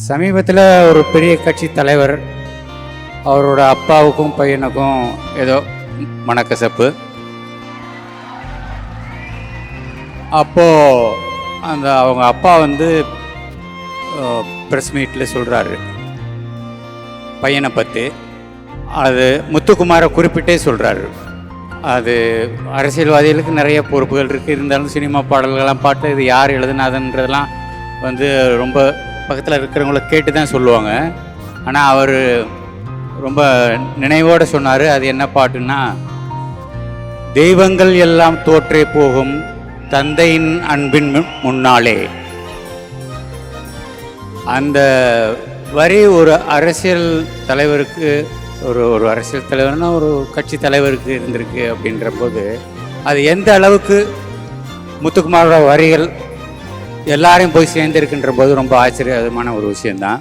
சமீபத்தில் ஒரு பெரிய கட்சி தலைவர் அவரோட அப்பாவுக்கும் பையனுக்கும் ஏதோ மனக்கசப்பு. அப்போது அவங்க அப்பா ப்ரெஸ் மீட்டில் சொல்கிறாரு பையனை பற்றி. அது முத்துக்குமாரை குறிப்பிட்டே சொல்கிறாரு. அது அரசியல்வாதிகளுக்கு நிறைய பொறுப்புகள் இருக்குது, இருந்தாலும் சினிமா பாடல்கள்லாம் பாட்டு இது யார் எழுதுனாதுன்றதெல்லாம் ரொம்ப பக்கத்தில் இருக்கிறவங்கள கேட்டு தான் சொல்லுவாங்க. ஆனால் அவர் ரொம்ப நினைவோடு சொன்னார். அது என்ன பாட்டுன்னா, தெய்வங்கள் எல்லாம் தோற்றே போகும் தந்தையின் அன்பின் முன்னாலே. அந்த வரி ஒரு அரசியல் தலைவருக்கு, ஒரு அரசியல் தலைவர்னா ஒரு கட்சி தலைவருக்கு இருந்திருக்கு அப்படின்ற போது, அது எந்த அளவுக்கு முத்துக்குமாரோட வரிகள் எல்லாரையும் போய் சேர்ந்துருக்குன்ற போது ரொம்ப ஆச்சரியமான ஒரு விஷயந்தான்.